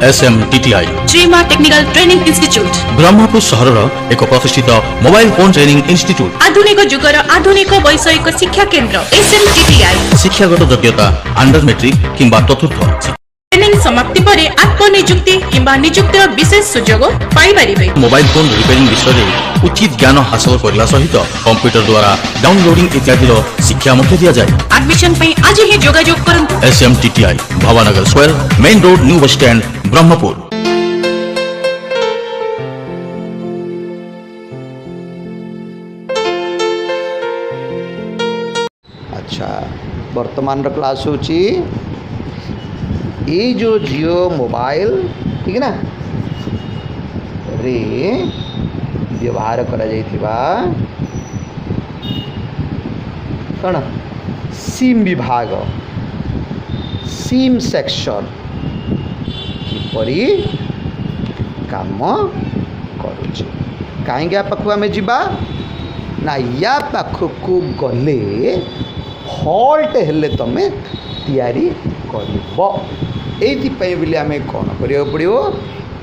SMTTI Shrima technical training institute Brahmapur सहर एक प्रतिष्ठित मोबाइल फोन ट्रेनिंग इंस्टीट्यूट आधुनिक जुगर आधुनिक वैषयिक शिक्षा केंद्र SMTTI शिक्षागत योग्यता अंडर मेट्रिक किंबा चतुर्थ ट्रेनिंग समाप्ति पर आत्मनियुक्ति किंबा नियुक्तिर विशेष सुजोग पाइबारिबे। मोबाइल फोन रिपेयरिंग विषय में उचित ज्ञान हासिल करला सहित कंप्यूटर द्वारा डाउनलोडिंग इत्यादि शिक्षा मध्य दिया जाए। एडमिशन पे आज ही जोगाजोग करंतु। SMTTI Bhavanagar square main road new bus stand Brahmapur. अच्छा वर्तमान क्लास होची ये जो जियो मोबाइल ठीक है ना रे व्यवहार करा जाइथिबा कौन सिम विभाग सिम सेक्शन किपरि काम करुचे कहीं पाखु आम जीवा ना या पाखक गले फॉल्ट हेले तमे तैयारी करब एइथिपाई बोली आमे कौन करिया पड़िबो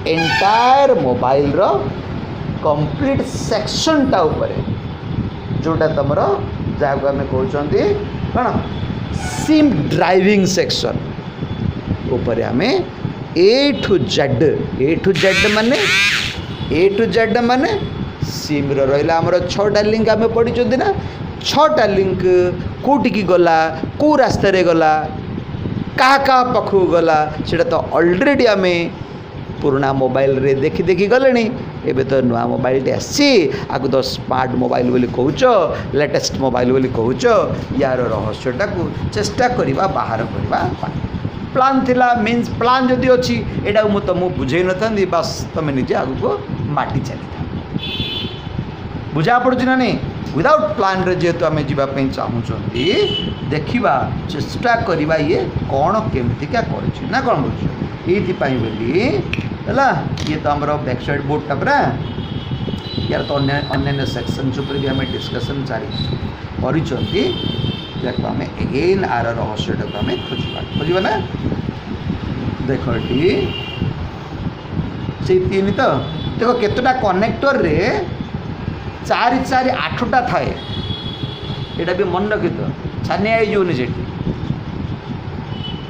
एंटायर मोबाइल रो कंप्लीट सेक्शन टा ऊपर जोटा तमरो जाको आमे कहउचंती कौन सिम ड्राइविंग सेक्शन ऊपर आमे ए टू जेड माने सिम रो रहिला हमरो 6टा लिंक आमे पढिचंती ना 6टा लिंक कोटी की गला को रास्ता रे गला क्या पाखु गला सेटा तो ऑलरेडी आम पुराना मोबाइल रे देखी देखी गले एबे तो नुआ मोबाइल टे आसी आगु तो स्मार्ट मोबाइल बोली कहूच लेटेस्ट मोबाइल बोली कहूच यार रहस्यटा को चेष्टा करवा बाहर करवा प्लान थिला मीन्स प्लान जदि अच्छी एटा मु तुमको बुझे न था बस तुम निजे आगु को माटी चली बुझा पड़ुची ना नहीं विदाउट प्लान रे जेहेतु आम जावाई चाहूँगी देखा चेष्टा करवा ये कौन केमतिका करना कौन बोल ये बोली ये तो आम बैक साइड बोर्डटा पूरा यार तो अन्य सेक्शन भी आम डिस्कसन चली आम एगेन आर रहस्यटा को आम खोजा ना देख से तीन तो देखो केतटा कनेक्टर रे 4-4-8टा थाए यहाँ भी मन रखी तो छानिया होनी से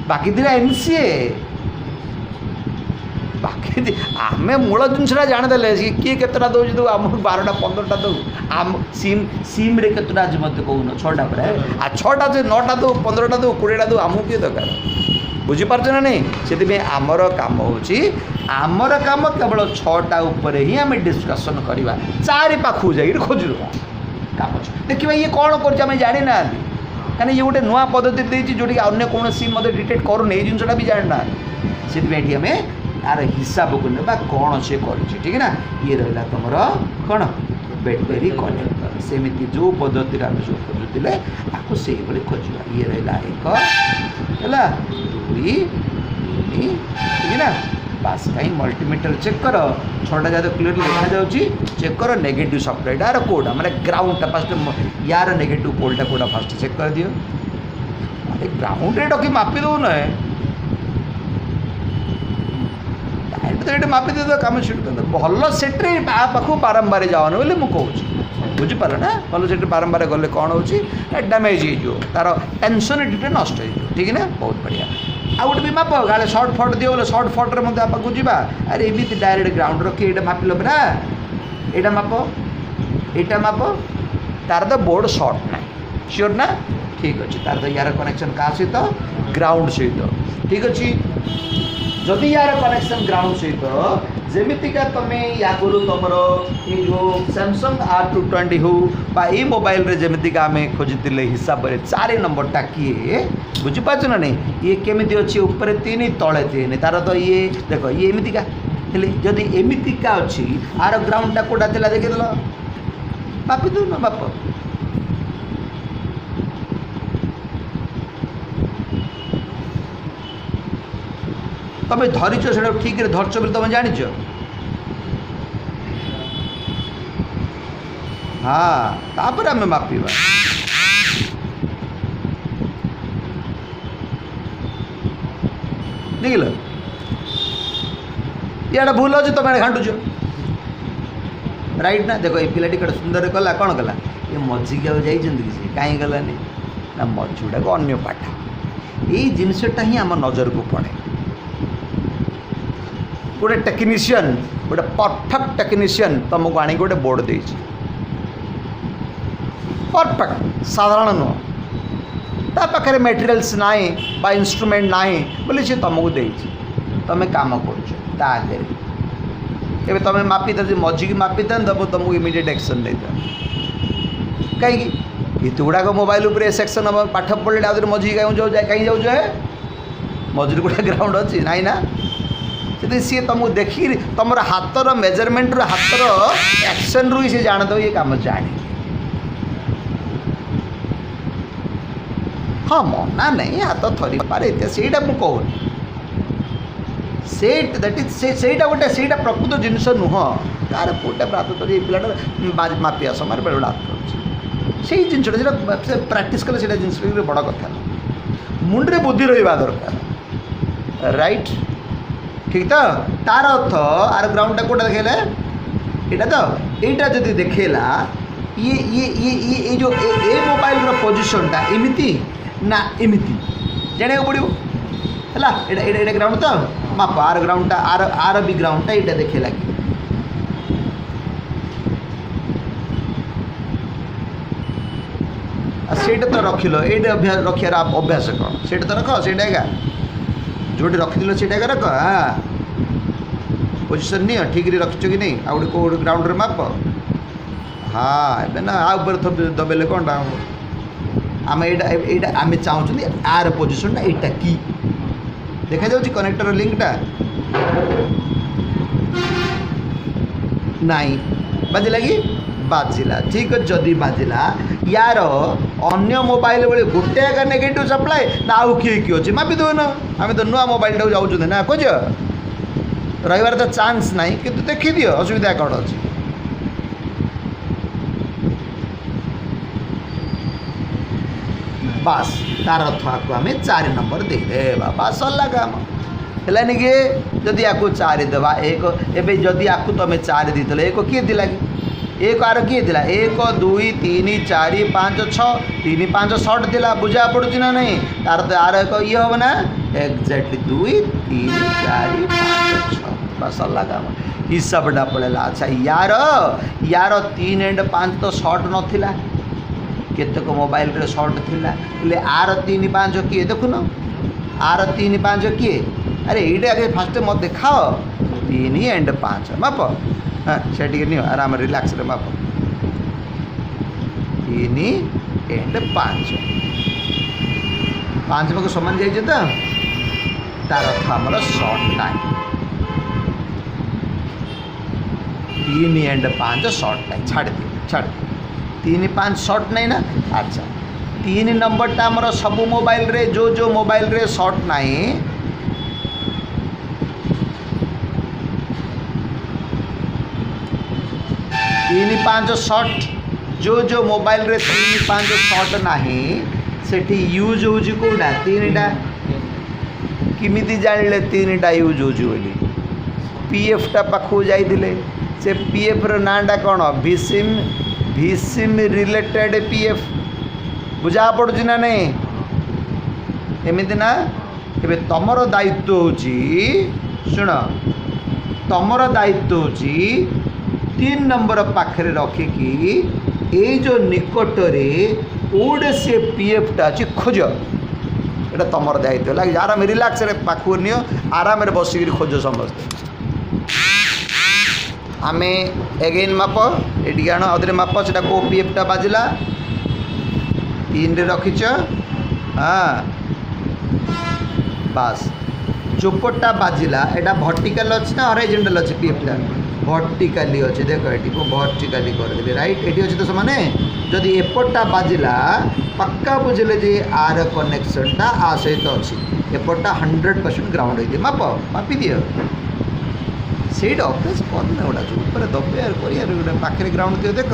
बाकी दिला एमसीए बाकी आम मूल जिनसा जाणदे किए केतटा दौर दो आम 12टा 15टा दो आम सिम रे केतटा आज मत कहून 6टा पर आ 6टा जो 9टा दो 15टा दो 20टा दो आमको किए दरकार बुझीपार ना नहीं से आमर काम होमर काम केवल 6टा उपर ही आम डिस्कसन करवा 4 पाखु जा खोजु काम देखिए ये कौन कर जानी ना कहीं ये गोटे नुआ पद्धति देती जोटी अन्य कौन सिम मत डिटेक्ट करूँ ये जिनसा भी जाना से आम यार हिसाब को ना कौन से कर ठीक है ना ये रहा तुम कौन बैटरी कनेक्टर सेमती जो पद्धति आम जो खोजुले आपको से खोजा ये रहा एक है 2 ठीक है ना बास कहीं मल्टीमीटर चेक कर 6टा जब क्लीयरली देखा जाऊँगी चेक कर नेगेटिव सप्लाई यार कोड़ा मैंने ग्राउंड फास्ट यार नेगेटिव पोलटा कोड़ा फास्ट चेक कर दियो अरे ग्राउंड रे रखी मापी दो ना डायरेक्ट तो ये मापी दे कम सीट भल सेट्रे पाखु बारंबार जाओ बोले मुझे कहूँ बुझीपार ना भल सेट्रे बारंबार गले कौन हो डैमेज हो तार टेंशन टे नष्ट हो ठीक है ना बहुत बढ़िया आ गोटे भी माप गाले सर्ट फट दियो बोले सर्ट फट्रे मत आपको जावा अरे एमती डायरेक्ट ग्राउंड रखी ये मापिल परा यहाँ माप तार तो बोर्ड सर्ट ना श्योर ना ठीक अच्छे तार तो यार कनेक्शन क्या सहित ग्राउंड सहित ठीक अच्छे जदि यार कनेक्शन ग्राउंड सहित जमीतिका तुम्हें आगुरी तुम ये जो सैमसंग R220 हो ये मोबाइल रे जमीतिका आम खोजी हिसाब से 4 नंबरटा किए बुझीपार ना नहीं ये केमी अच्छी ऊपर 3 तले 3 तार तो ये देख ये एमतिका जदि एमतिका अच्छी आर ग्राउंडटा कोटा था देखीदेल मापी दो ना बाप तुम धरीच से ठीक धरच बोली तुम जान हाँ तापर आम मापिबा देखिल इड़ा भूल अच्छे तुम घाटुच राइट ना देख ये पिलाटी कड़े सुंदर कला कौन कला ये मझी के जाइए कहीं गलानी ना मझी गुड़ाक अन्य पाठ यही जिनसटा ही आम नजर को पड़े गोटे टेक्नीशियन गोटे परफेक्ट टेक्नीशियन तुमको आनी गोटे बोर्ड दे परफेक्ट साधारण नुह ता पाखे मेटेरियल्स ना बा इंस्ट्रूमेंट ना बोले सी तुमको दे तुम कम कर आगे तुम मापी था मझी की मापी था तब तुमको इमिडिएट एक्शन नहीं कहीं ये गुड़ाक मोबाइल उपर सेक्शन हम पाठ पढ़े आदि मझी कहीं जाऊँ है मझी गुड़ा ग्राउंड अच्छी ना ना से सी तुमको देखी तुम हाथर मेजरमेंट हाथर एक्शन रु सी जान दो ये कम जाने हाँ मना नहीं हाथ थरी पारे सेटा मुझे कहूनी सेटा गोटे सेटा प्रकृत जिनस नुह कार पुटा प्रात तो पिलाटा मापी आस मार बेड़ा हाथ कर से जिनसा प्राक्ट कले से जिन बड़ कथा मुंडे बुद्धि रहा दरकार राइट ठीक तो तार अर्थ आर ग्राउंडटा कौटा देखला यहाँ तो यहाँ जब देखला ये जो ए मोबाइल पोजिशनटा एमती ना एमती जाना पड़ो है ग्राउंड तो माप आर ग्राउंडटा आर भी ग्राउंडटा यहाँ देखला कि तो रखिल ये रखार अभ्यास कौन से तो रख से जो रखिल से रख हाँ पोजिशन नहीं ठीक रखिच कि नहीं आ गए कौट ग्राउंड रे माप हाँ ए ना आपर दबेले कौन आम यहाँ आम चाहूँ आर पोजिशनटा यहाँ कि देखा जाऊँ कनेक्टर लिंकटा नाई बाजिला कि बाजिला ठीक है जदि बाजिला यार अन्य मोबाइल बेले गोटे आगे नेगेटिव सप्लाई ना आउ किए किए अच्छे मापी देन आम तो नुआ मोबाइल टाक जाऊँ ना खोज रही तो चांस ना कि देखी दियो असुविधा कौन अच्छी बास तार अर्थको आम 4 नंबर देदेबा बास सरला काम है कि जदि या 4 देवा एक एवं जदि या तुम 4 दी एक किए दिला कि एक आर किए दिला 1 2 3 4 5 6 3 5 शॉर्ट दिला बुझा पड़ुची ना नहीं तार तो आर एक ये हम ना एक्जाक्टली 2 3 4 5 6 बस सरला काम हिसाबटा पड़ेगा अच्छा यार यार 3 एंड 5 तो शॉर्ट नाला केतक मोबाइल रे शॉर्ट थिला आर 3 5 किए देखुन आर 3 5 किए अरे ये आगे फास्ट मत देखाओ 3 एंड 5 माप हाँ से नहीं आराम रिलैक्स रे माप 3 एंड 5 5 पाक समान जाइए तो तार अर्थ आमर short time 3 and 5 short time छाड़ दी 3 5 शॉर्ट नहीं ना अच्छा 3 नंबरटा आमर सबू मोबाइल रे जो मोबाइल रे शॉर्ट नहीं 3 5 शॉर्ट जो मोबाइल रे 3 5 शॉर्ट नहीं सेठी यूज होजी कोडा 3टा किमिति जानिले 3टा यूज होजी बोली पीएफ टा पाखु जाइदिले से पीएफ रो नाटा कोन भिसिम रिलेटेड पीएफ बुझा पड़ुची ना नहीं एमती ना ए तमर दायित्व होची शुण तमर दायित्व होची 3 नंबर पाखे रखिकी ये जो निकटरे ओडे से पीएफ टा अच्छी खोज ये तमर दायित्व लगे आराम रिलैक्स रे पाखु नियो आराम रे बसिक खोज समस्त आम एगेन माप ये आण अदे माप से को पीएफटा बाजिला 3 रे रखिच हाँ बास चोपटा बाजिला एटा भर्टिकल अच्छी ना हॉरिजॉन्टल अच्छी पीएफटा भर्टिकाली अच्छे देख ये भर्टिकाली कर राइट ये अच्छे तो समाने जदि एपटा बाजिला पक्का बुझे जे आर कनेक्शनटा आ सहित अच्छी एपटा 100% ग्राउंड होती माप मापी दियो से अभ्यास करना गुड़ा ऊपर दबे कर पाखे ग्राउंड दियो देख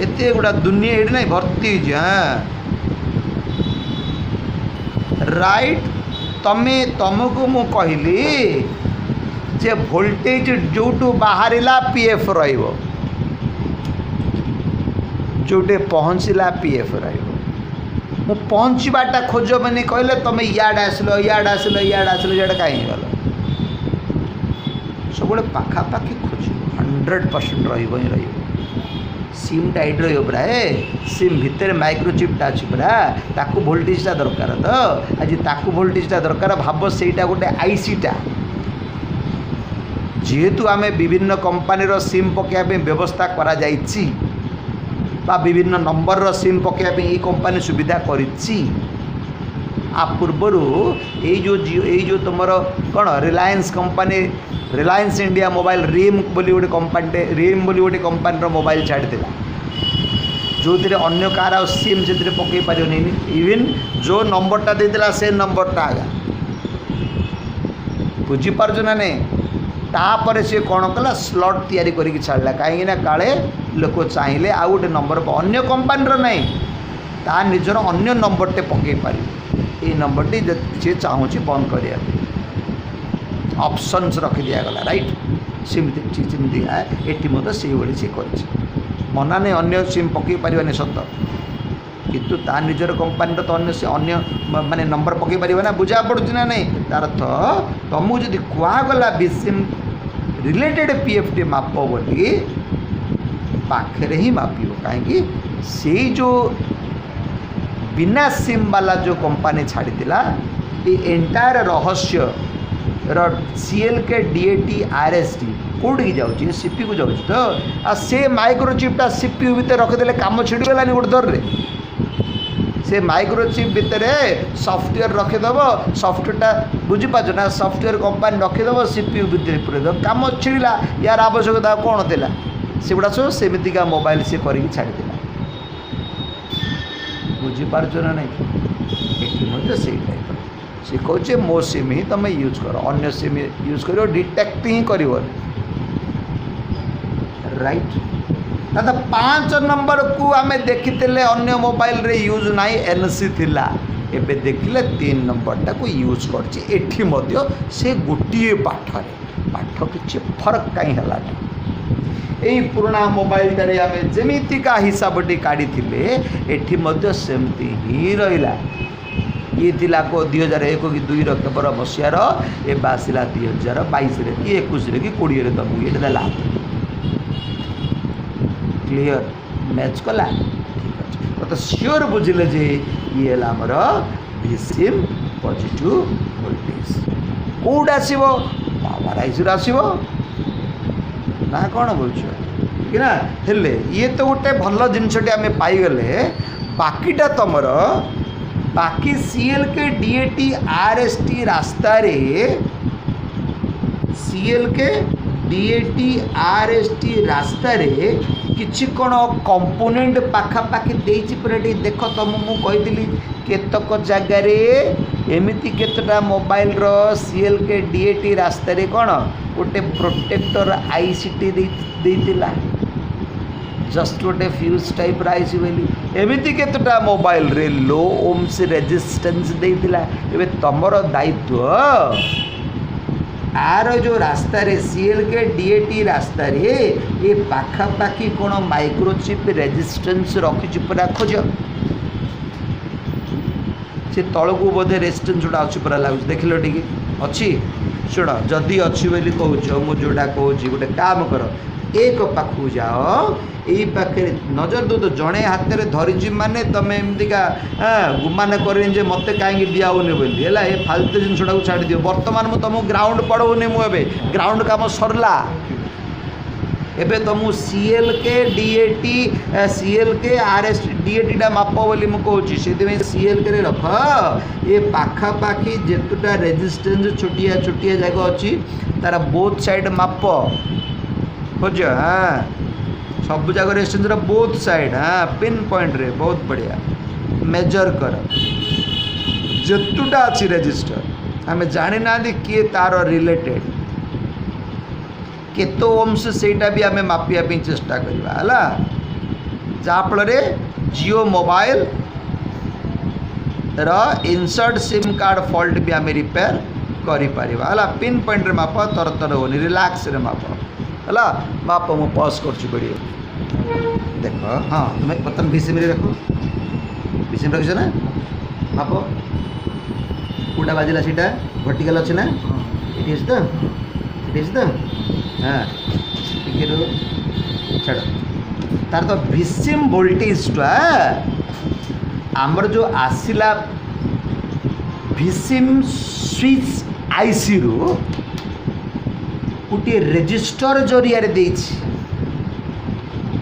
एत गुड़ा दुनिया ये ना भर्ती हाँ राइट तमे तुमको मु कहली जे वोल्टेज जोटू बाहरिला पीएफ रहिबो जोटे पहुँचला पीएफ रहिबो मु पहुँचवाटा खोज बनी कहले तुम इयाड आसलो इयाड आसलो इयाड आसलो इयाड कहीं गल सब पाखापाखि खोज 100% रहिबो ही रहिबो सिम टाइट रहिबो पूरा सिम भितर माइक्रोचिपटा अच्छी पूरा ताकू वोल्टेजटा दरकार तो आज ताकू वोल्टेजटा दरकार भाव सेटा गोटे आईसीटा जेहेतु आमे विभिन्न कंपनीर सिम पकाइबा व्यवस्था करा जाइछि बा विभिन्न नंबर रो सिम पकाइबा ये कंपनी सुविधा करिछि आ पूर्वर ये जो तुमर कौन Reliance company Reliance India mobile RIM बोली गोटे कंपनी रिम बोली गोटे कंपनी मोबाइल छाड़ी जो थे अन्य कार सिम से पकई पार इवन जो नंबरटा देता से नंबरटा आगा बुझीपार ना नहीं तापर सी कौन कला स्लॉट तैयारी करके छाड़ा कहीं काले लोक चाहिए आउ गोटे नंबर अन्य कंपनी ना ता निजर अन्य नंबरटे पकई पार ये नंबरटी सी चाहूँगी बंद करिया ऑप्शंस रखी दिगला राइट सेमती एटी मत से सी कर मना नहीं अन्य सिम पकई पारे सत किंतु ता निजर कंपनी तो अन्य से अन्य माने नंबर पकई पारे ना बुझा पड़ुच ना नहीं तार अर्थ तुमको जदि कहगला सिम रिलेटेड पीएफटी माप बोली पाखे ही मापिब कहीं से जो बिना सिम वाला जो कंपनी छाड़ीला ये एंटायर रहस्य सीएल के डीएटी आरएसटी कौटी जाऊँगी सीपी को जाऊँ तो आ से माइक्रोचिपटा सीपीयू भितर रखीदे कम छिड़गलानी गोटे दर से माइक्रोचिप भितर सॉफ्टवेयर रखीदेव सॉफ्टवेयरटा बुझीपार ना सॉफ्टवेयर कंपनी रखीदेव सीपीयू भितर पूरेदेव कम छिड़ा यार आवश्यकता कौन था से गुड़ा सब सेमतिका मोबाइल सी कर छाड़ी बुझीपार ना नहीं ये से टाइप सी कहे मो सिम ही तुम यूज कर अन्य सिम यूज कर डिटेक्ट ही कर राइट दादा 5 नंबर को आम देखी अन्य मोबाइल रे यूज ना एनसी थिला एबे देखिले 3 नंबरटा को यूज कर से गोटे पाठ किसी फरक कहीं है यही पुराना मोबाइल टारे आम जमीतिका हिसाबटी काढ़ी एठी सेमती ही रहा ये थिला को 2001 कि 2 केवल मसीहार एवं आसला 2022 कि 21 कि 20 तुमको ये देला क्लियर मैच कला ठीक अच्छे तो सियोर बुझिले जे ये आमर भीसिम पॉजिटिव वोल्टेज कौट आसो पावराइजर आसो ना कौन बोल कि ना हेले ये तो गोटे भल जिनसटी आम पाईगले बाकीटा तुमर बाकी सीएल के डीएटी आरएसटी रास्ता रे सीएल के डीएटी आरएसटी रास्ता रे किछि कोन कंपोनेंट पाखापाखि देछि पूरा देख तुमको कही केतक जगार एमती केतटा मोबाइल रो सीएल के डीएटी रास्ता रे कौन गोटे प्रोटेक्टर आईसीटी देइतिला जस्ट गोटे फ्यूज टाइप आईसी बोली एमती केतटा मोबाइल रे लो ओम्स रेजिस्टेंस देइतिला एबे तमरो दायित्व आर जो रास्ता रे सीएल के डीएटी रास्ता रे ये पाखापाखि कौन माइक्रोचिप रेजिस्टेंस रखी पूरा खोज से तलू बोधे रेजिस्टेंस जोड़ा अच्छी पूरा लगुच देख लो टी अच्छी शुण जदि अच्छी बोली कहूँ मुझे जोड़ा कहूँ गोटे काम कर एक पाखु जाओ यही पाखे नजर दो तो जड़े हाथ में धरीची माने तुम एमतीका गुमान कर मत कहीं दिहनी बोली है ये फालतू जिनसा छाड़ी दियो बर्तमान मुझे तुमको ग्राउंड पढ़ौनी मुझे ग्राउंड काम सरला एबे तुमको सीएल के डीएटी सीएल के आरएस डीएटीटा माप बोली मुझे से सीएल के रख ये पाखापाखि जेतुटा रेजिस्टेंस छोटिया छोटिया जगह अच्छी तार बोथ साइड माप खोज हाँ सब जगह रेजिस्टेंस बोथ साइड हाँ पिन पॉइंट रे बहुत बढ़िया मेजर कर जेतुटा अच्छी रेजिस्टर आम जानी ना किए तार रिलेटेड केतो ओम्स सेटा भी आम मापिया चेष्टा करवा है जहाँफल Jio mobile insert sim card fault भी आम रिपेयर କରିପାରିବା ହେଲା। ପିନ୍ ପଏଣ୍ଟରେ ମାପ, ତର ହେଉନି, ରିଲାକ୍ସରେ ମାପ ହେଲା। ମାପ ମୁଁ ପଜ୍ କରୁଛି ଭିଡ଼ିଓ ଦେଖ। ହଁ ତୁମେ ବର୍ତ୍ତମାନ ଭିସିମିରେ ରଖ, ଭିସିମ୍ ରଖିଛ ନା? ମାପ କେଉଁଟା ବାଜିଲା ସେଇଟା ଭର୍ଟିକାଲ୍ ଅଛି ନା? ଏଠି ଅଛି ତ, ଏଠି ଅଛି ତ? ହଁ ଟିକେ ରୁହ, ଛାଡ଼। ତାର ତ ଭିସିମ୍ ଭୋଲ୍ଟେଜଟା ଆମର ଯେଉଁ ଆସିଲା ଭିସିମ୍ ସୁଇଚ୍ ଆଇସିରୁ गोटे रेजिस्टर जरिया देछि,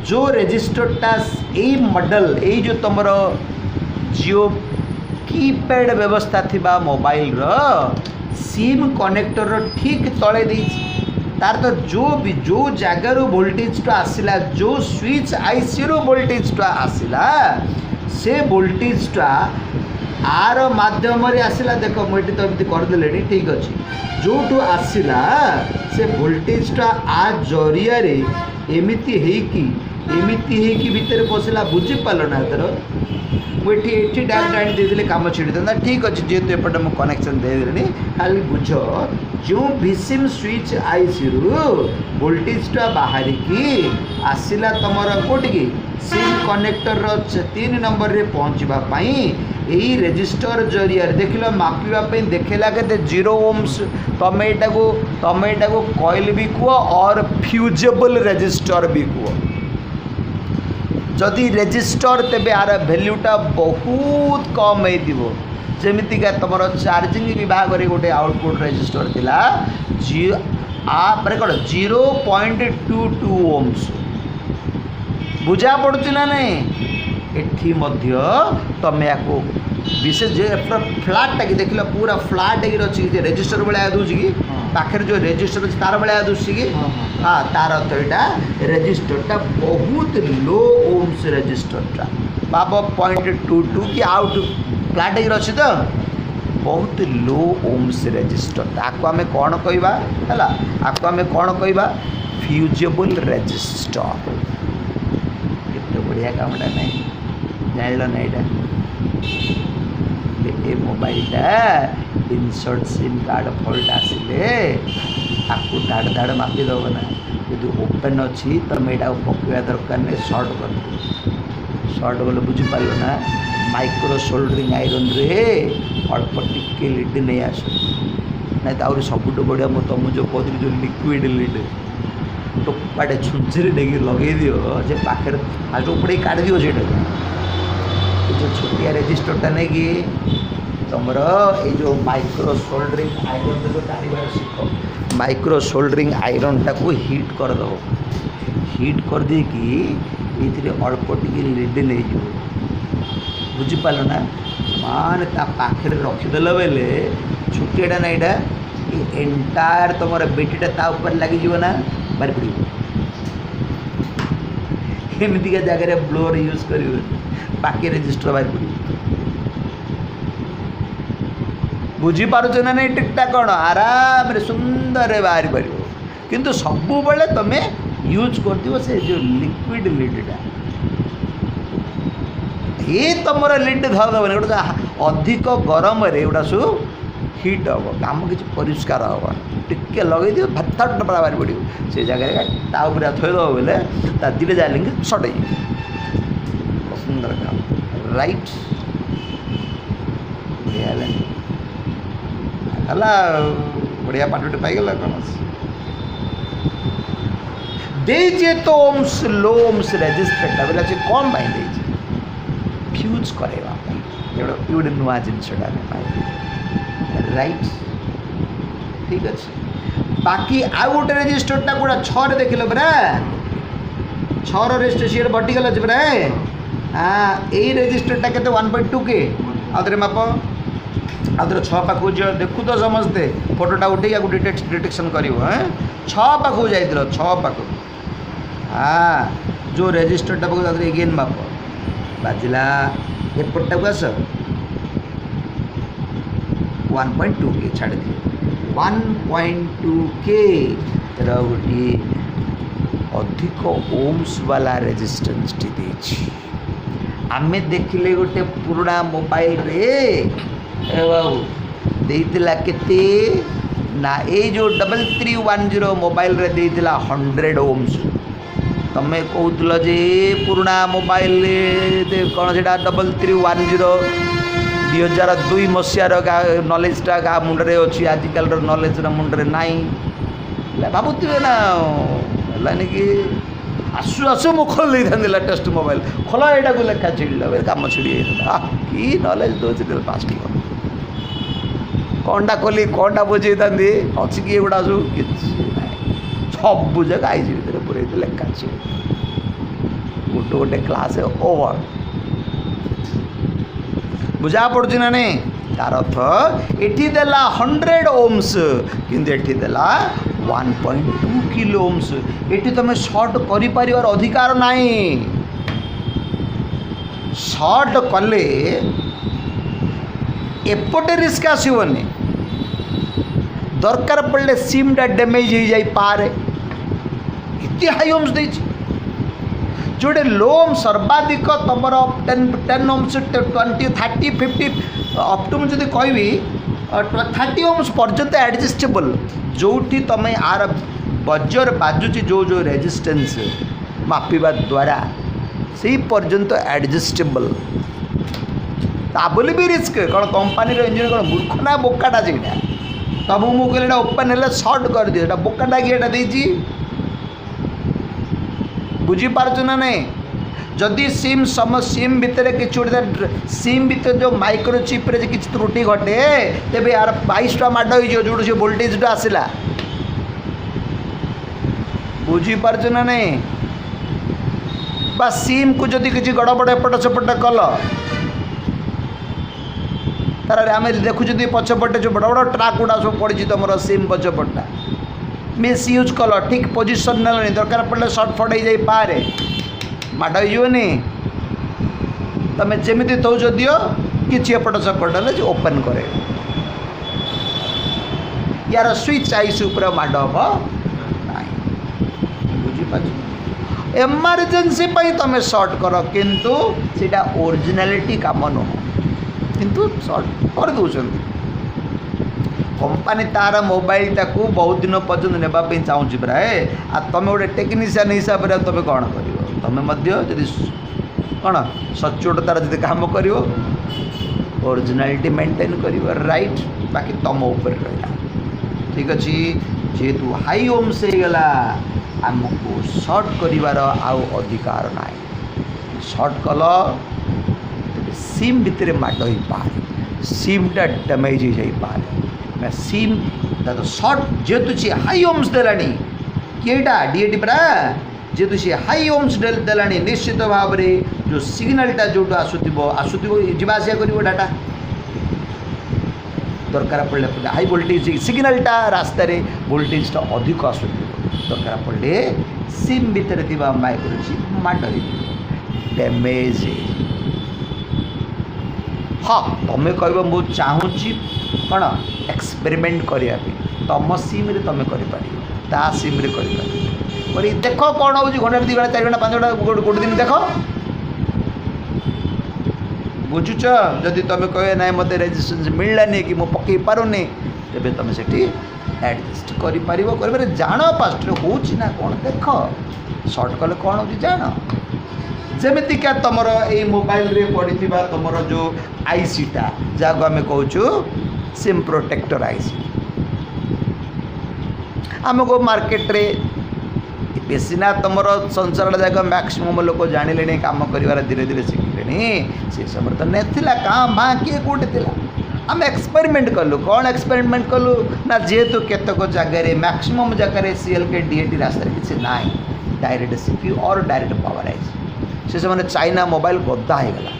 जो रेजिस्टरटा यही मॉडल यही जो तुम जियो कीपैड व्यवस्था थिबा मोबाइल रो सिम कनेक्टर रो ठीक तले देछि। तार तो जो भी जो जगार वोल्टेज टा आसिला, जो स्विच आईसी रो वोल्टेज टा आसिला, से वोल्टेज टा आर माध्यम आसिला। देख मुझे तो एमती करदे ठीक अच्छे, जो आसिला से वोल्टेज टा आ जरिया एमती भितर पशिला। बुझीपाल ना तर मुझे डायरेक्ट आनी दे कम छिड़ी था ठीक अच्छे, जेहेतु एपटे मुझे कनेक्शन देदेली। खाली बुझ जो भिसिम स्विच आईसी रु वोल्टेज टा बाहर की आसिला तुम कौटी सिम कनेक्टर 3 नंबर रे पहुँचापी यही रेजिस्टर जरिया देख लो मापिवाई देखला के 0 ओम्स। तुम यहाँ को कॉइल भी कह और फ्यूजेबल रेजिस्टर भी कह। जदि रेजिस्टर तेबे आर भैल्यूटा बहुत कम हो, जमीतिका तुम चार्जिंग विभाग में गोटे आउटपुट रेजिस्टर थिला कौन 0.22 ओम्स। बुझा पड़ुची ना नहीं? एठी मध्य तमें या विशेष फ्लाटा कि देख लो पूरा फ्लाट अच्छी रेजिस्टर भाया दूसरी कि पाखे जो रेजिस्टर अच्छी तार भाया दूसरी कि हाँ तार अर्थ यहाँ रेजिस्टरटा बहुत लो ओम्स रेजिस्टरटा बाब 0.22 कि आउट फ्लाट अच्छी तो बहुत लो ओम्स रेजिस्टर। आपको आम कौन कहवा है, आपको आम कौन कहवा फ्यूजेबल रेजिस्टर। केते बढ़िया कामटा नहीं जान ना यहाँ ये मोबाइलटा इनसर्ट सिम कार्ड फल्ट आसिले आपको धाड़ धाड़ मापिदेव ना, यदि ओपन अच्छी तुम यहाँ पकड़ा दरकार नहीं, सर्ट कर सर्ट गले बुझीपार ना। माइक्रो सोल्डरिंग आयरन रे अल्प टिके लिड नहीं आस ना, तो सबुठ बढ़िया मुझे तुम जो कहती जो लिक्विड लिड टोपाटे छुंचरी डेगी लगे दियो जे पाखे फास्ट उपड़े काट दियो से जो छोटिया रेजिस्टरटा नहीं कि तुम ये जो माइक्रो सोल्डरिंग आयरन जो टाणिबार शिख, माइक्रो सोल्डरिंग आयरन टाक हिट करदेव, हिट कर दे कि ये अल्प टिके लिड नहीं जाओ। बुझीपाल ना मान पाखे रखीदेल बेले छुटियाटा ना यहाँ एंटायर तुम बेटीटा ता ऊपर लगी ना बाहर पड़ एमतिका जगह ब्लोअर यूज कर बाकी रेजिस्टर बाहर पड़। बुझीपारुच ना नहीं टिकटा कौन आराम सुंदर बाहर पार, किंतु सबु बेले तुम यूज कर से जो लिक्विड लिडटा ये तुम लिड धरदेव गोटे अधिक गरम एगुड़ा सब हिट हम काम किसी परिष्कार हम टिके लगे दिव भात बाहर पड़ो से जगह ताऊपर थोदेव बोले दीटा जा लिंक सर्ट हो सुंदर काम राइट बढ़िया है बढ़िया पाठटे पाईगला कौन देजे तो ओम्स लो ओम्स रेजिस्टरटा बोला से कौन पाई देजे फ्यूज करवा गोटे नुआ जिनसटा राइट ठीक अच्छे। बाकी आउ गोटे रेजिस्टरटा कौटा 6 देख लो परा 6 रेजिस्टर सी वर्टिकल अच्छे परा हाँ यही रेजिस्टरटा के 1.2 के आउे माप आउे 6 पाखु देखु तो समस्ते फोटोटा उठे या डिटेक्शन कर 6 पाखु जा 6 पाखु हाँ जो रेजिस्टरटा पाखु एगेन माप बाजिला एपटा को आस 1.2 के छाड़ दिए 1.2 के गोटे अधिक ओम्स वाला रेजिस्टेंस टी आमे देखिले गोटे पुराना मोबाइल रे बाबू देइतिला केते ना ए जो 3310 मोबाइल रे देइतिला 100 ओम्स तमे कहूल जे पुराना मोबाइल कौन से 3310 2002 मसीहार नॉलेजटा क्या मुंडे अच्छी आजिकल नॉलेज मुंडे ना भावुवे ना है कि आसु आसु मु खोल था लेटेस्ट मोबाइल खोल यहाँ को लेखा छिड़ा कम छिड़ी कि नॉलेज दूसरी पास कौनटा खोली कौनटा बुझे था अच्छी किए गुड़ा सब कि सब जगह आई भर पूरे लेखा गोटे गोटे क्लास ओवर बुझा पड़ू ना नहीं तार अर्थ एटी देला 100 ओम्स किंतु एटी देला 1.2 किलो ओम्स एटी तुम शॉर्ट कर अधिकार नहीं शॉर्ट कले एपटे रिस्क आसबनी दरकार पड़े सिमटा डैमेज हो जाई पारे इतनी हाई ओम्स दे जोड़े लो ओम सर्वाधिक तुम 10 ओम्स 20 30 50 अप टू मुझे कहबी 30 ओम्स पर्यंत एडजस्टेबल जोठी तुम आर बजर बाजुची जो जो रेजिस्टेंस मापिबा द्वारा से पर्यंत एडजस्टेबल ता बोली भी रिस्क कौन कंपानी इंजीनियर कौन मूर्ख ना बोकाटा सेटा तब मुझे ओपन है सर्ट कर दिए बोकाटा कि एटा देछि बुझीपार ना नहीं जदि सिम सिम भितर कि सिम भितर जो माइक्रोचिप रे किसी त्रुटि घटे तेज यार 22 टा माड़ हो जो से वोल्टेज आसला बुझीपार ना नहीं बा सिम को जदि किसी गड़बड़ एपट सेपट कल तार आम देखु पछपटे जो बड़ बड़ ट्राक गुड़ा सब पड़ी तुम सिम पछपटा मिस यूज कल ठीक पोजिशन ना दरकार पड़े सर्टफट हो जाए पारे माड़ होनी तुम जमी दौज दियो कि एपट सेपट है ओपन करे यार स्विच आईस माड़ हम ना बुझीपार एमरजेंसी तुम सर्ट कर किंतु सीटा ओरिजिनालिटी काम नुह किंतु सर्ट कर दौरान कंपानी तार मोबाइल टाकू बहुत दिन पर्यटन नापी चाहूँगी प्राय आ तुम गोटे टेक्नीशियन हिसाब से तुम कौन कर तुम कौन सचोटतार जब कम कर ओरिजिनालिटी मेंटेन कर राइट बाकी तुम ऊपर रहा ठीक अच्छे जेहेतु हाई ओम्स गला आमको सर्ट कर अधिकार ना सर्ट कल सिम भितर माड़ हो पारे सिमटा डैमेज हो जाए पारे सिम तो सर्ट जेहेतु सी हाई ओम्स देलानी किएटा डीएटी परा जेहेतु सी हाई ओम्स देलानी निश्चित भाव में जो सिग्नालटा जो आसुव जावासिया कर डाटा दरकार पड़े हाई वोल्टेज सिग्नालटा रास्तार वोल्टेजटा अधिक आसुव दरकार पड़े सिम भितर माइक्रोचिप माड़ डैमेज हाँ तुम्हें कह मुझे चाहूँगी कौन एक्सपेरिमेंट करने तुम सिम रे तुम कर सिम रे कर देख कौन हो घंटा 2 घंटा 4 घंटा 5 घंटा गोटे दिन देख बुझुच जदि तुम कह ना मत रेजिस्टेंस मिललानी कि मुझे पकई पारुनी तेरे तुम से एडजस्ट कर जान पास्ट होना कौन देख सर्ट कले कौन हो जान जमीतिका तुम ये मोबाइल रे पड़ी तुम जो आईसीटा जहाँ आम कहूँ सिम प्रोटेक्टर आईसी आमको मार्केट रे बेसिना तुम संसार जाक मैक्सिमम लोग जाने कम कर धीरे धीरे शिखिले से समय तो नाला क्या माँ किए कौटे थी आम एक्सपेरिमेंट कलु कौन एक्सपेरिमेंट कलु ना जेहेतु केतक जगह मैक्सिमम जगह सीएलके डीएटी रास्ता किसी ना डायरेक्ट सीपीयू और डायरेक्ट पावर आईसी से समय चाइना मोबाइल गदा होगला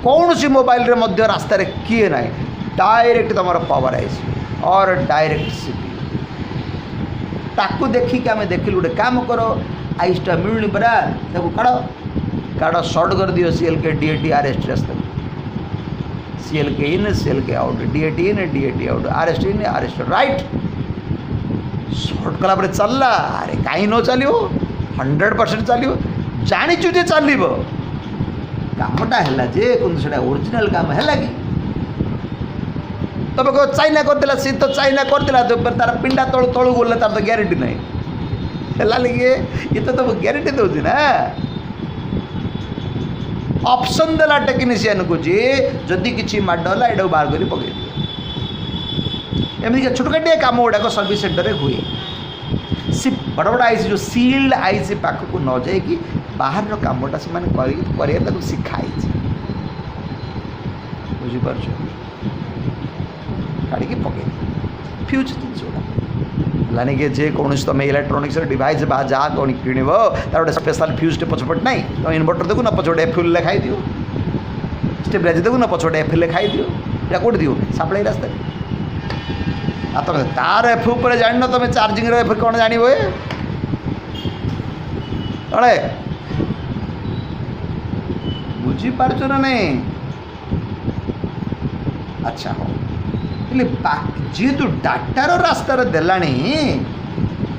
कौन सी मोबाइल रे मध्य रास्ता किए ना डायरेक्ट तुम पावर आईसी और डायरेक्ट सीपीयू ताकू देखिक आम देखिलु गोटे काम कर आईसटा मिलूनी परा काढ़ काढ़ सर्ट कर दियो सीएलके डीएटी आरएसटी रास्ता सीएलके इन सीएलके आउट डीएटी इन डीएटी आउट आरएसटी इन आरएसटी राइट सर्ट कला चलला अरे कहीं न चलो 100% चलो जाचु जे चलो कामटा है जे से ओरिजिनल काम है कि तब कह चाइना करदेला सी तो चाइना करदेला तार पिंडा तलू तलू गले तार तो ग्यारंटी ना है लगे ये तो ग्यारंटी दूसरी ना ऑप्शन देला टेक्नीशियन को जी जदि किसी माडला एटा बाहर कर पकड़ एमती छोटकाटिया कम गुड़ाक सर्विस सेंटर हुए सी बड़ बड़ आईसी जो सील्ड आईसी पाखक न जाकि बाहर कामटा से शिखाई बुझीपार काढ़ी पकड़ फ्यूज जिनसा कि जेकोसी तुम इलेक्ट्रोनिक्स डिवाइस बा जहाँ कौन किणव तार गोटे स्पेशल फ्यूज टे पछपट ना तुम इनवर्टर देखो ना पछपटे एफिल लिखाई दियो स्टेबलाइजर देखो ना पछपटे एफिल लिखाई दियो या कौट दियो सापड़ाई रास्ता आ तुम तार एफ उपर जान तुम चार्जिंग एफ कौन जान अड़े बुझीपार ना नहीं अच्छा हाँ जेहेतु डाटार रास्तार देला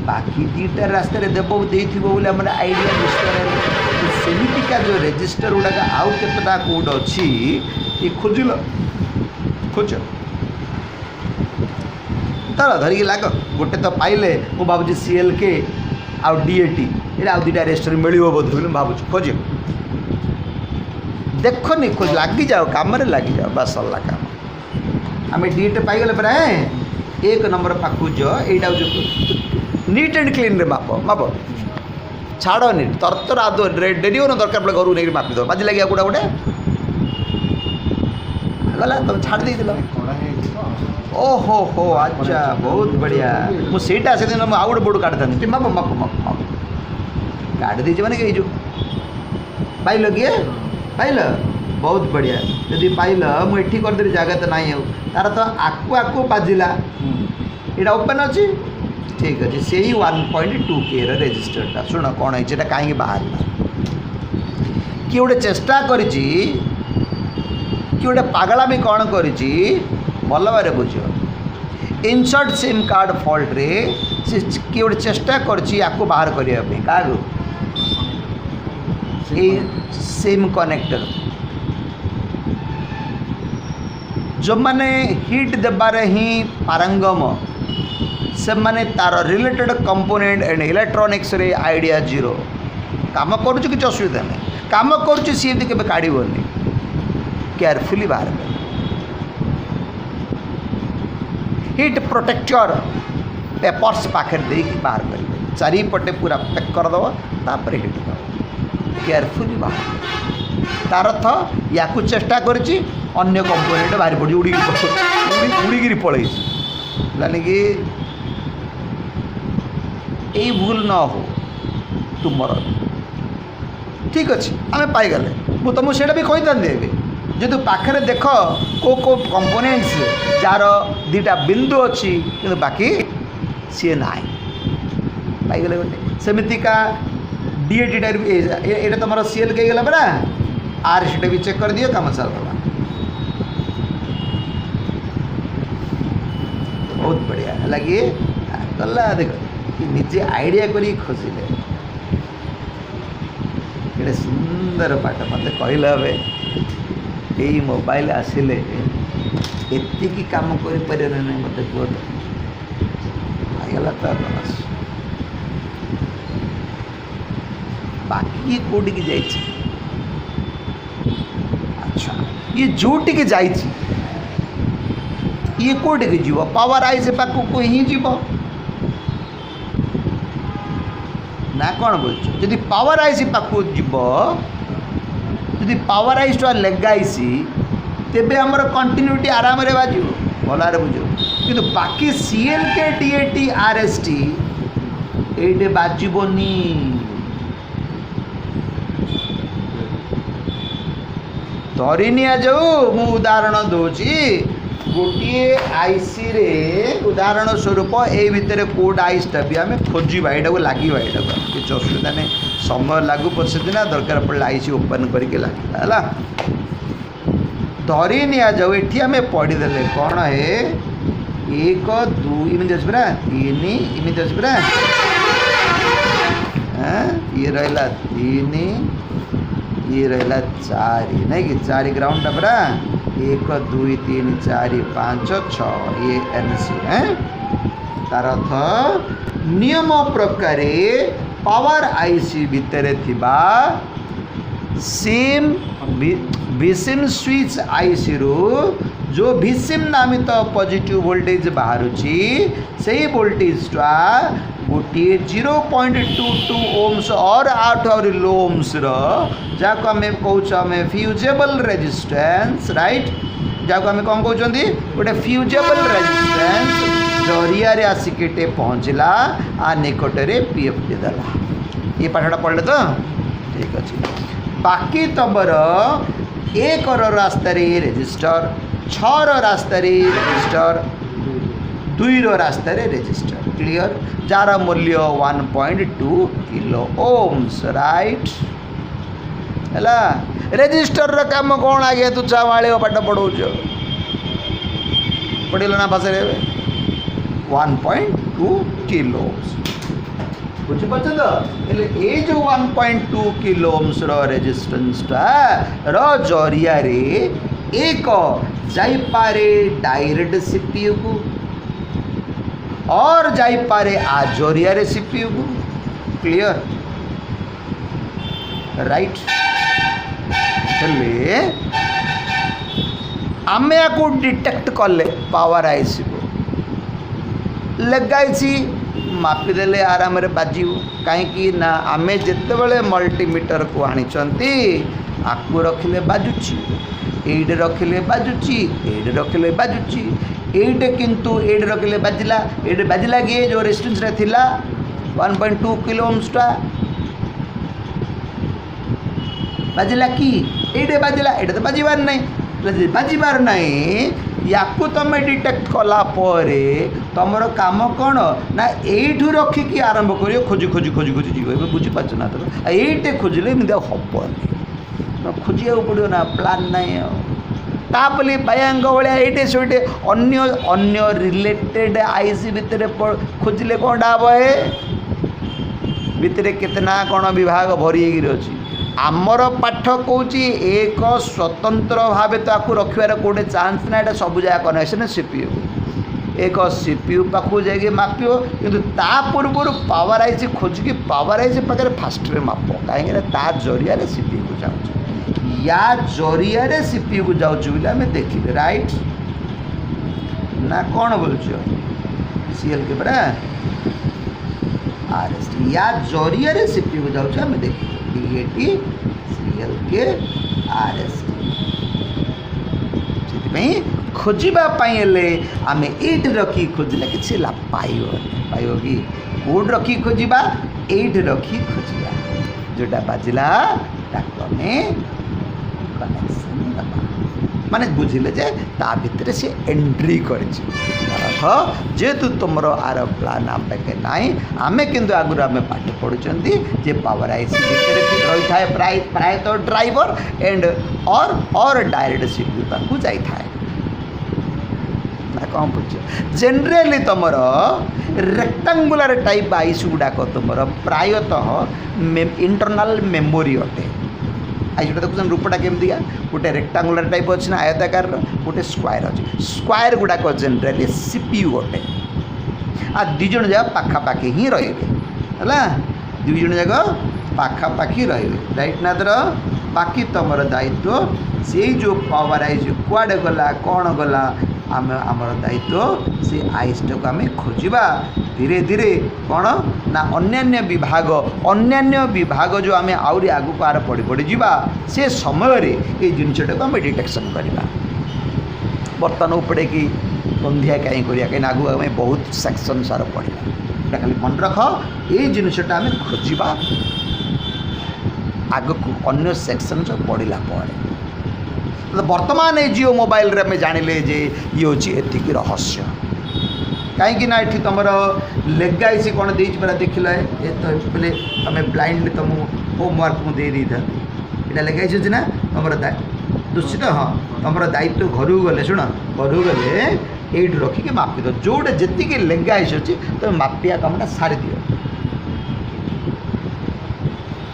बाकी दीटा रास्तार देव बोले आम आईडिया विषय सेमिका जो रेजिस्टर गुड़ाक आउ केतटा कोड अच्छी ये खोजिल खोज तर धरिकी लाग गोटे तो पाइले मु भावुँ CLK आउ DAT ये आउ दुटा रेजिस्टर मिल बोध बोली भावुँ खोज देखनी खोज लगी जाओ कम लगी जाओ बस सरला काम आम DAT पाइगले परा एक नंबर पाखुज यहाँ जो नीट एंड क्लीन रे माप माप छाड़ नीट तरतर आद डेरी हो दरकार पड़े घर नहीं मापी दो बाजी लगे गोटा गोटे गला तुम छाड़ दे ओहो हो अच्छा बहुत बढ़िया मुझे से दिन आउ गोटे बोर्ड काट था माप माप माप माप काट दे मैंने जो पाइल किए पाइल बहुत बढ़िया जदि पाइल मुझे करदेली जगह तो नहीं तार तो आकु बाजिला यहाँ ओपन अच्छी ठीक अच्छे से 1.2K रेजिस्टरटा शुण कौन है कहीं बाहर किए गोटे चेष्टा कर गोटे पागलामी कौन कर भल भाव बुझ इनसर्ट सिम कार्ड फॉल्ट रे किए गोटे चेष्टा कर बाहर करने क्या सिम कनेक्टर जो माने हिट देबारे ही पारंगम से माने तार रिलेटेड कंपोनेंट एंड इलेक्ट्रॉनिक्स रे आइडिया जीरो काम करुच कि असुविधा नहीं काम करुच सी के काढ़नी केयरफुली बाहर कर हिट प्रोटेक्टर पेपर्स पाखे दे बाहर करेंगे चारिपटे पूरा पैक करदेव तापर हिट दब केयरफुली बाहर तार अर्थ या चेष्टा करी अन्य कंपोनेंट बाहरी पड़ी उड़ी पलि लानी कि यही भूल न हो तुमर ठीक अच्छे आम पाईगले मुझे तुमको से भी कही था जेहतु पाखे देख को कंपोनेंट्स जार दीटा बिंदु अच्छी कि बाकी सी ना पाईगले गोटे सेमतिका DAT टाइप ये तुम CLK गला परा RC भी चेक कर दियो काम चल रहा बहुत बढ़िया लगे गला देख निजे आइडिया करी खोजिले ये सुंदर पाठ मत कहले हे यही मोबाइल आसिले एतिकी काम कर मत कह तो बाकी ये कोटी की जाइए अच्छा ये जोटी के जाइए ये कोटी की जीव पावर आइस पाखक ही जीव ना कौन बोल जदि पावर आइस पाखक जीव जदि पावर आइस लगाइसी तेबे हमर कंटिन्यूटी आराम रे बाजू भलारे बुझो किंतु बाकी CLK DAT RST एटे बाजबनी धरी जाऊ मु उदाहरण दूची गोटे आईसी रे उदाहरण स्वरूप ए भितर कोड आईसटा भी आम खोजा यहाँ को लगे यहाँ किसी असुविधा नहीं समय लागू पचे दिन दरकार पड़े आईसी ओपन करके लगे धरी जाऊ ये आम पढ़ीदे कौन है 1 2 इमती अच्छे परा 3 इमती अच्छे परा ये रहा 3 ये रहा 4 नहीं कि 4 ग्राउंड परा 1 2 3 4 5 6 ये एनसी है तार अर्थ नियम प्रकार पावर आईसी भितर थिबा सिम भिसिम स्विच आईसी रु जो भिसिम नामित पॉजिटिव वोल्टेज बाहर से वोल्टेज टा गोटे 0.22 ओम्स और 8 और लो ओम्स जहाँ आम कहे फ्यूजेबल रेजिस्टेंस राइट जहाँ आम कौन कहते गोटे फ्यूजेबल रेजिस्टेंस जरिया आसिके पहुँचला आ निकटरे पीएफडी देला ये पाठटा पढ़ले तो ठीक अच्छे बाकी तबर 1 रास्तार रेजिस्टर 6 रास्तार रेजिस्टर 2 रास्तार रेजिस्टर क्लियर जार मूल्य 1.2 किलो ओम्स राइट है रेजिस्टर काम कौन आगे तू चावाड़ पाठ पढ़ाऊ पढ़ल ना भाषा 1.2 किलो बुझीपार तो ये जो 1.2 किलो ओम्स रेजिस्टेंस जरिया एक जाइपारे डायरेक्ट सीपीयू को और जाइपारे आ जरिया सीपीयू को क्लियर राइट हेले आमे आपको डिटेक्ट कले पावर आईसी को लगाई मापिदेले आराम बाजू कहीं ना आमे जिते मल्टीमीटर को आनी आपको रखिले बाजुची एडे रखिले बाजुची एडे रखिले बाजुची एडे किंतु एडे रखिले बाजिला कि जो रेजिस्टेंस रे थिला 1.2 किलो ओम्स टा बाजिला कि एडे बाजिला एडे तो बाजिबार नहीं बाजिबार नहीं या तुम डिटेक्ट कला तुम काम कौन ना यू रखिकी आरंभ कर खोजी खोजी खोजी खोजी जीव बुझीपार ना तो ये खोजिले हेनी खोजा पड़ो ना प्लान नहीं तापली बायांग भाया ये सोटे अन्य रिलेटेड आईसी भितर खोजिले कौन हम भितर केतना कौन विभाग भरी अच्छी आमर पाठ कौच एक स्वतंत्र भाव ताकू रखार कौटे चांस ना यहाँ सब जगह कनेक्शन सीपीयू एक सीपीयू पाखु जाइए मापियो किंतु ता पूर्व पावर आईसी खोजिकी पावर आईसी पाखे फास्ट माप कहीं जरिया सीपीयू को जाऊँ या जरिया सीपीयू को जाऊँ आम देखिले राइट ना कौन बोल सीएल के परा आरएस या जरिया सीपीयू को जाऊँ आम देखिले डीएटी सीएल के आरएस खोजापी आम ये रखी खोजिले कि पाइब कि कौट रखी खोजा ये रखी खोजा जोटा बाजिला आम कनेक्शन दबा माने बुझिले जे ता भितर से एंट्री कर जेहेतु तुम आर प्लान आम पाखे ना आम किंतु आगुरी आम पाठ पढ़ुंट जे पावर आईसी भितर रही था प्रायतः ड्राइवर एंड और डायरेक्ट सीपीयू पाखु जाई था कौन बुझ जेनराली तुम रेक्टांगुलर टाइप आईसी गुड़ाक तुम प्रायतः इंटरनल मेमोरी अटे आज जो देखुन रूपटा केमती गोटे रेक्टांगुलर टाइप अच्छी ना आयताकार गोटे स्क्वायर अच्छे स्क्वायर गुड़ाक जेनराली सीपीयू अटे आ दुई जन जाक पाखापाखि ही रे है दुई जन जाक पाखापाखि रे राइट ना तर बाकी तुम दायित्व से जो पावर आईसी कुआडे गला कौन गला आम आमर दायित्व से आईसी को आम खोजा धीरे धीरे कौन ना अन्यान्य विभाग जो आम आहरी आगू आर पढ़ी पढ़ी जा से समय ये जिनटा को आम डिटेक्शन करवा बर्तमान उपड़े कि बंधिया कहीं कहीं आगू आम बहुत सेक्शन सार पढ़ा खाली मन रख ये जिनटा आम खोजा आग को अन्य सेक्शन जो पढ़ला तो बर्तमान ये जियो मोबाइल रे में जानिले जे ये होची एतिकी रहस्य कहीं ना ये तुम लेगाई कौन दे देखल ये तो बोले तुम ब्लाइंडली तुम होमवर्क मुझे दे था यहाँ लेगाई ना तुम दूषित हाँ तुम दायित्व घर को गले शुण घर को गले ये रखिक मापी दो जोटे जी लेगाई अच्छी तुम मापिया कमटा सारी दियो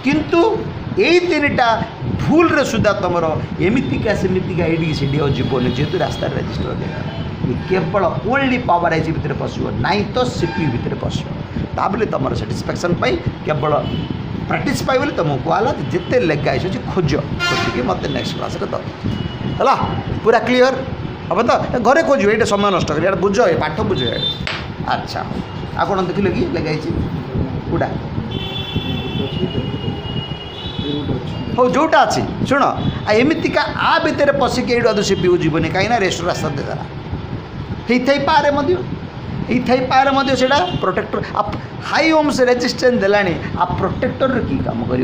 किंतु यही 3टा भूल रे सुधा तुम एमतीका सेमतीका ये जीवन जेहेतु रास्ता रेजिस्टर देगा केवल ओनली पावर आईसी भितर पशु ना तो सीपीयू भितर पशु ताबले तुम साटिस्फैक्शन केवल प्रैक्टिस पाई बोली तुमको कहला जिते लेग आईस खोज खोजिकी मत नेक्स्ट क्लास है पूरा क्लीयर हम तो घरे खोज ये समय नष्ट कर बुझ ये पाठ बुझ अच्छा आ कौन देख कि लेग आई कूटा हो जोटा अच्छी शुण एमतीका आ भितर पशिक ये अदु सीपीयू जीवन कहीं रेस्ट रास्ता देदेला होई से प्रोटेक्टर हाई ओम्स रेजिस्टेंस देलानी आ प्रोटेक्टर की काम कर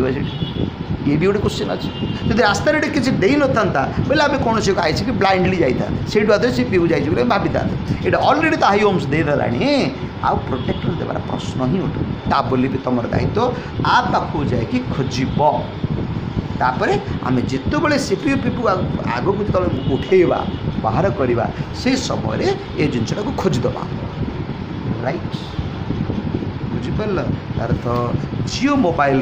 ये भी गोटे क्वेश्चन अच्छे जब रास्ता किसी दे न था बोले आम कौन सी आई कि ब्लाइंडली जाता से सीपीयू जाए भावी था ये ऑलरेडी तो हाई ओम्स देदेला आ प्रोटेक्टर देवार प्रश्न ही उठू ता बोली भी तुम दायित्व आ पाखु जाए खोजब तापर आम जिते सीपीयू पीपू आग को जो उठेवा बाहर करवा से समय ये जिनटा को खोजदबा राइट बुझिपार तार तो जियो मोबाइल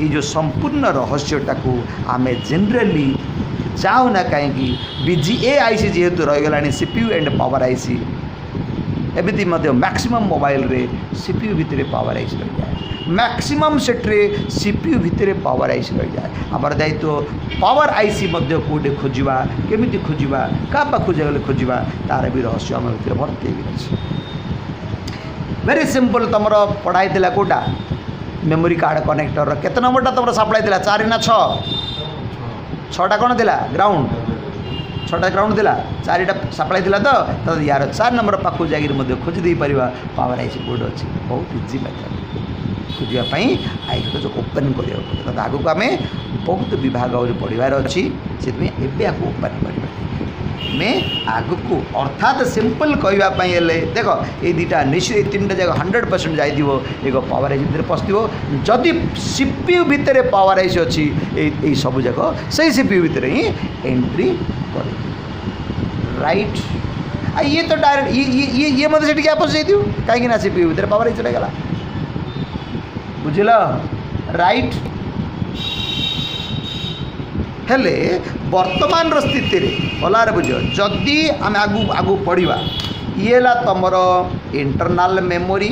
ये जो संपूर्ण रहस्यटा को आम जेनराली जाऊना कहीं बीजीए आईसी जेहेतु रहीगला सीपीयू एंड पावर आईसी एमती मैक्सिमम मोबाइल रे सीपीयू भितर पावर आईसी रही जाए मैक्सिमम सेट्रे सीपीयू भितर पावर आईसी रही जाए आमर दायित्व पावर आईसी कौटे खोजा केमी खोजा क्या पाखु जाए खोजा तार भी रहस्य आम भर भर्ती अच्छे वेरी सिंपल तुम पढ़ाई कौटा मेमोरी कार्ड कनेक्टर केते नंबरटा तुम सप्लाई 4 ना 6टा कौन थी ग्राउंड 6टा ग्राउंड थी 4टा सप्लाई तो यार 4 नंबर पाखु जाकर खोजी दे पार पावर आईसी कोड अच्छी बहुत इजी मेथड खोजापी आईसी जो ओपन करा आगू आम बहुत विभाग पढ़ार अच्छी से ओपन कर आगू अर्थात सिंपल कहवाई देख ये दुटा निश्चित 3टा जगह 100% जाइए एक पावर आईसी भितर पशु जदि सीपीयू भितर पावर आईसी अच्छी ये सब जगह से सीपीयू भितर ही एंट्री कर राइट ये तो डायरेक्ट ये मत से आपस जाइए कहीं सीपीयू भितर पावर आईसी चलेगा बुझल राइट हेले वर्तमान स्थिति गलार बुझ जदि आम आगू आगू पढ़ा ये तुमर इंटरनल मेमोरी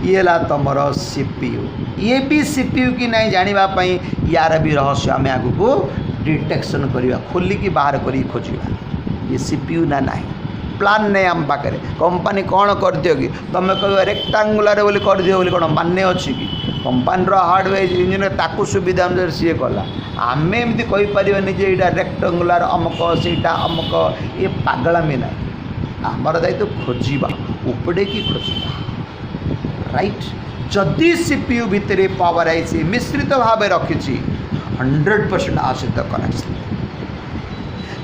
ये तुमर सीपीयू ये भी सीपीयू कि नहीं जानापी यार भी रहस्य आम आगू को डिटेक्शन करवा खोलिकी बाहर कर खोजा ये सीपीयू ना नहीं प्लान नहीं आम पाखे कंपनी कौन कर दियो कि तुम कह रेक्टांगुलर बोली कर दियो बोली कौन मान्य अच्छी कि कंपानीर हार्डवेयर इंजीनियर ताकू सुविधा अनुसार सी कला आम एमती कहीपर जे यहाँ रेक्टांगुलर अमुक सीटा अमुक ये पागलामी ना आमर दायित्व खोजा उपड़े की खोजा राइट जदि सीपीयू भितर पावर आईसी मिश्रित भाव रखी 100% आसित कनेक्शन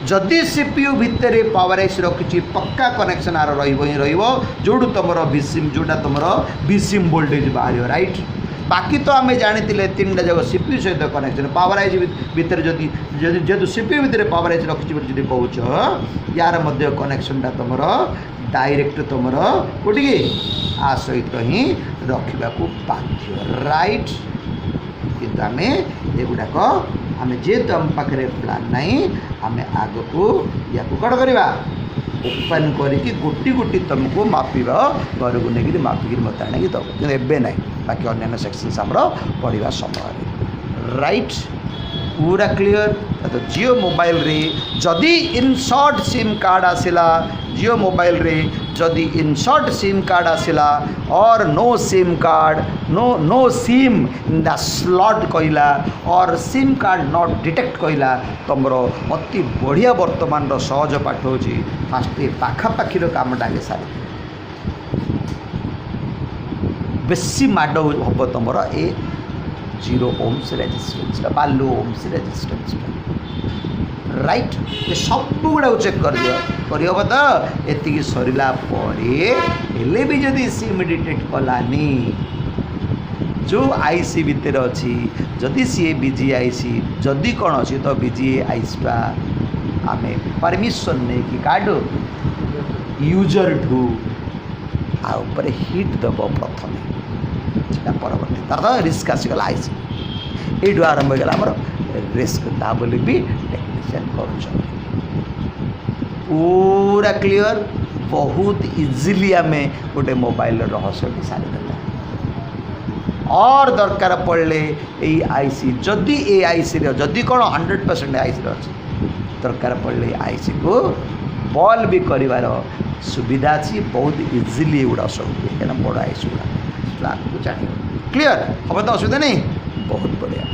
जदि सीपीयू भितर पावर आईसी रखी पक्का कनेक्शन आर जो तुम भिसिम जोटा तुम भिसिम वोल्टेज बाहर राइट बाकी तो आम जानी 3टा जगह सीपीयू सहित कनेक्शन पावर आईसी भितर जदि जेहेतु सीपीयू भितर पावर आईसी रखी कौच यार कनेक्शनटा तुम डायरेक्ट तुम कौटी आ सहित ही रखा बाध्य राइट किंतु आम एगुड़ाक आम जेहेतु आम पाखे प्लान ना आम आग को या कौन करवा ओपन करके गोटी गोटी तुमको मापिबा घर को लेकिन मापिक मत आने दब कि एवं ना बाकी अन्य सेक्शंस आम पढ़ा समय राइट पूरा क्लियर तो जियो मोबाइल रे जदि इनसर्ट सिम कार्ड आसला जियो मोबाइल रे जदि इनसर्ट सिम कार्ड आसला और no SIM card no SIM in the slot कहला और सिम कार्ड नॉट डिटेक्ट कहला तुम अति बढ़िया वर्तमान सहज पाठ हो फास्ट पाखापाखि कामटा आगे सारी बेसी माड हम तुम ए 0 ohms रेजिस्टेंस बा लो ohms रेजिस्टेंस राइट ये सब गुड़ा चेक कर दियो करहब तो ये सरला भी जदि सिम डिटेक्ट कलानी जो आईसी भितर अच्छी जदि सी बीजी आईसी जदि कौन अच्छी तो बीजी आईसीटा आम परमिशन नहीं कि काट यूजर ठू आ हिट दब प्रथम परवर्ती तार रिस्क आसीगला आईसी ये आरंभ होगा आमर रिस्क ता बोली भी टेक्नीशियन कर पूरा क्लियर बहुत इजिली आम गोटे मोबाइल रहस्य भी सारीदेला और दरकार पड़े ये आईसी जदि ए आईसी जदि कौन 100% आईसी अच्छे दरकार पड़े आईसी को बल भी कर सुविधा अच्छी बहुत इजिली एगुड़ा सब कहीं बड़ आईसी गुड़ा जान क्लीयर हम तो असुविधा नहीं बहुत बढ़िया।